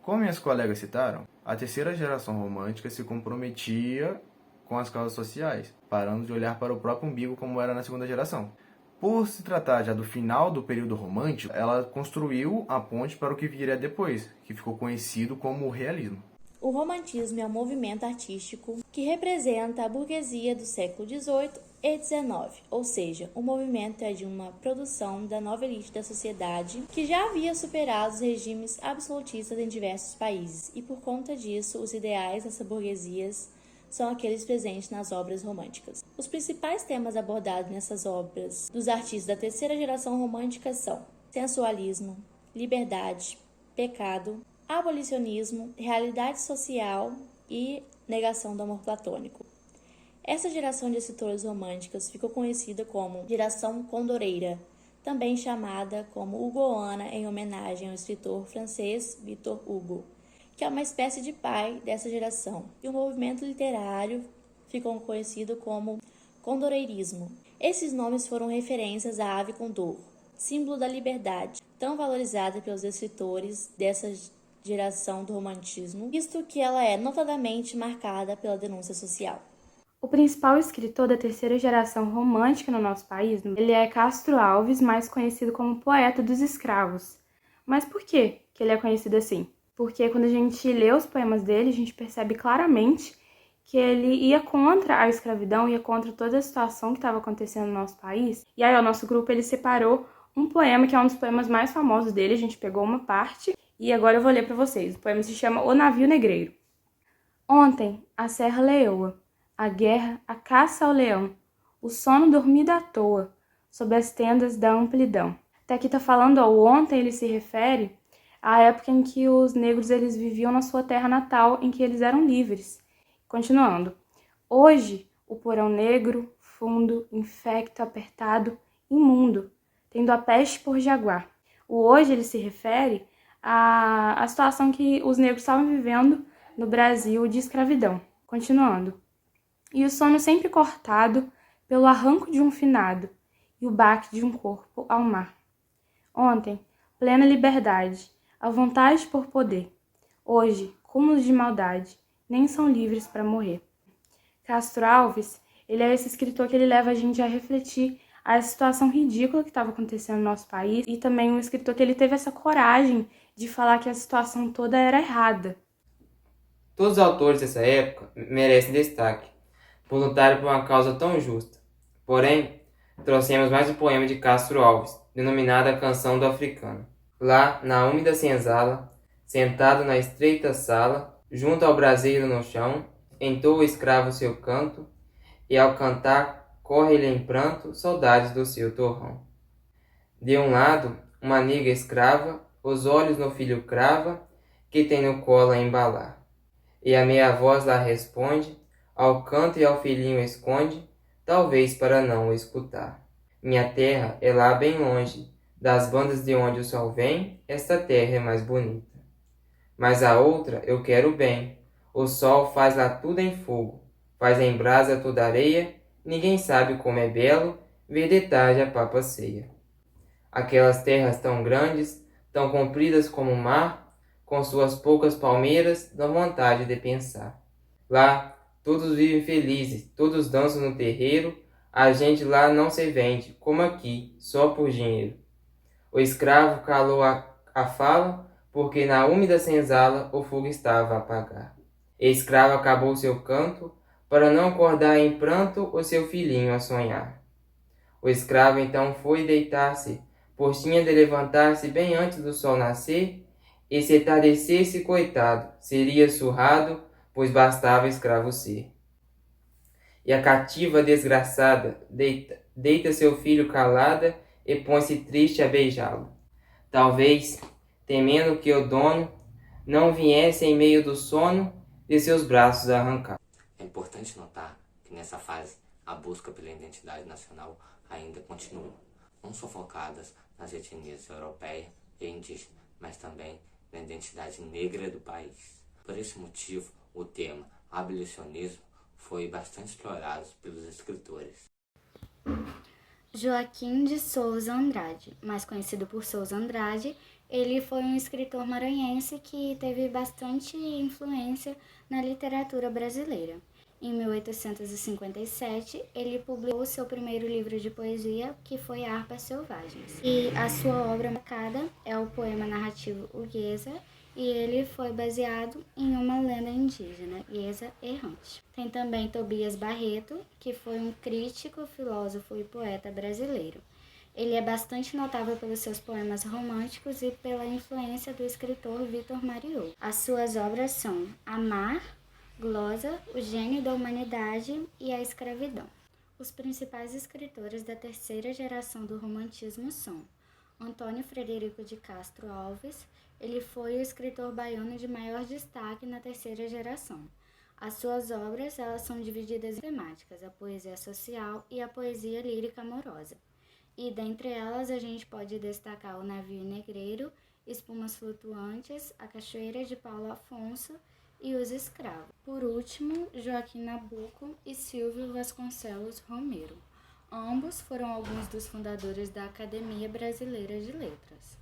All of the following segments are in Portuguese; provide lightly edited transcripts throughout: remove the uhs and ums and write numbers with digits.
Como minhas colegas citaram, a terceira geração romântica se comprometia com as causas sociais, parando de olhar para o próprio umbigo como era na segunda geração. Por se tratar já do final do período romântico, ela construiu a ponte para o que viria depois, que ficou conhecido como o realismo. O romantismo é um movimento artístico que representa a burguesia do século XVIII e XIX, ou seja, o movimento é de uma produção da nova elite da sociedade que já havia superado os regimes absolutistas em diversos países e, por conta disso, os ideais dessas burguesias são aqueles presentes nas obras românticas. Os principais temas abordados nessas obras dos artistas da terceira geração romântica são sensualismo, liberdade, pecado, abolicionismo, realidade social e negação do amor platônico. Essa geração de escritoras românticas ficou conhecida como geração condoreira, também chamada como hugoana em homenagem ao escritor francês Victor Hugo, que é uma espécie de pai dessa geração. E o movimento literário ficou conhecido como condoreirismo. Esses nomes foram referências à ave condor, símbolo da liberdade, tão valorizada pelos escritores dessa geração do romantismo, visto que ela é notadamente marcada pela denúncia social. O principal escritor da terceira geração romântica no nosso país, ele é Castro Alves, mais conhecido como poeta dos escravos. Mas por que ele é conhecido assim? Porque quando a gente lê os poemas dele, a gente percebe claramente que ele ia contra a escravidão, ia contra toda a situação que estava acontecendo no nosso país. E aí o nosso grupo ele separou um poema que é um dos poemas mais famosos dele, a gente pegou uma parte e agora eu vou ler para vocês. O poema se chama O Navio Negreiro. Ontem, a serra leoa, a guerra, a caça ao leão, o sono dormido à toa, sob as tendas da amplidão. Até aqui tá falando, o ontem ele se refere à época em que os negros eles viviam na sua terra natal, em que eles eram livres. Continuando. Hoje, o porão negro, fundo, infecto, apertado, imundo, tendo a peste por jaguar. O hoje ele se refere à situação que os negros estavam vivendo no Brasil de escravidão. Continuando. E o sono sempre cortado pelo arranco de um finado e o baque de um corpo ao mar. Ontem, plena liberdade, a vontade por poder. Hoje, cúmulos de maldade, nem são livres para morrer. Castro Alves, ele é esse escritor que ele leva a gente a refletir a situação ridícula que estava acontecendo no nosso país e também um escritor que ele teve essa coragem de falar que a situação toda era errada. Todos os autores dessa época merecem destaque, por lutarem por uma causa tão justa. Porém, trouxemos mais um poema de Castro Alves, denominado A Canção do Africano. Lá, na úmida senzala, sentado na estreita sala, junto ao braseiro no chão, entoa o escravo seu canto, e ao cantar, corre-lhe em pranto saudades do seu torrão. De um lado, uma nega escrava, os olhos no filho crava, que tem no colo a embalar. E a meia voz lá responde, ao canto e ao filhinho esconde, talvez para não o escutar. Minha terra é lá bem longe, das bandas de onde o sol vem, esta terra é mais bonita. Mas a outra eu quero bem, o sol faz lá tudo em fogo, faz em brasa toda areia, ninguém sabe como é belo, ver de tarde a papa ceia. Aquelas terras tão grandes, tão compridas como o mar, com suas poucas palmeiras, dão vontade de pensar. Lá, todos vivem felizes, todos dançam no terreiro, a gente lá não se vende, como aqui, só por dinheiro. O escravo calou a fala, porque na úmida senzala o fogo estava a apagar. O escravo acabou seu canto, para não acordar em pranto o seu filhinho a sonhar. O escravo então foi deitar-se, pois tinha de levantar-se bem antes do sol nascer, e se tardecesse, coitado, seria surrado, pois bastava escravo ser. E a cativa desgraçada deita seu filho calada e põe-se triste a beijá-lo. Talvez, temendo que o dono não viesse em meio do sono de seus braços arrancar. É importante notar que nessa fase a busca pela identidade nacional ainda continua, não só focadas nas etnias europeia e indígena, mas também na identidade negra do país. Por esse motivo, o tema abolicionismo foi bastante explorado pelos escritores. Joaquim de Souza Andrade, mais conhecido por Souza Andrade, Ele foi um escritor maranhense que teve bastante influência na literatura brasileira. Em 1857, ele publicou seu primeiro livro de poesia, que foi Harpas Selvagens. E a sua obra marcada é o poema narrativo O Ieza, e ele foi baseado em uma lenda indígena, Ieza Errante. Tem também Tobias Barreto, que foi um crítico, filósofo e poeta brasileiro. Ele é bastante notável pelos seus poemas românticos e pela influência do escritor Vitor Mariot. As suas obras são Amar, Glosa, O Gênio da Humanidade e A Escravidão. Os principais escritores da terceira geração do romantismo são Antônio Frederico de Castro Alves. Ele foi o escritor baiano de maior destaque na terceira geração. As suas obras elas são divididas em temáticas, a poesia social e a poesia lírica amorosa. E dentre elas a gente pode destacar O Navio Negreiro, Espumas Flutuantes, A Cachoeira de Paulo Afonso e Os Escravos. Por último, Joaquim Nabuco e Silvio Vasconcelos Romero. Ambos foram alguns dos fundadores da Academia Brasileira de Letras.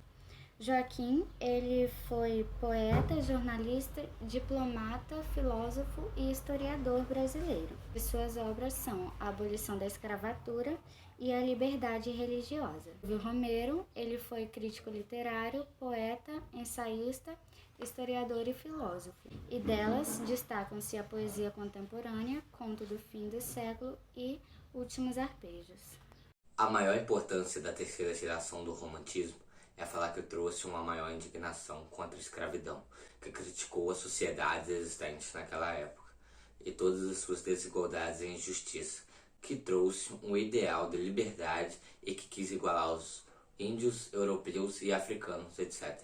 Joaquim, ele foi poeta, jornalista, diplomata, filósofo e historiador brasileiro. E suas obras são A Abolição da Escravatura e A Liberdade Religiosa. Silvio Romero, ele foi crítico literário, poeta, ensaísta, historiador e filósofo. E delas destacam-se a poesia contemporânea, Conto do Fim do Século e Últimos Arpejos. A maior importância da terceira geração do romantismo é falar que trouxe uma maior indignação contra a escravidão, que criticou as sociedades existentes naquela época e todas as suas desigualdades e injustiça, que trouxe um ideal de liberdade e que quis igualar os índios, europeus e africanos, etc.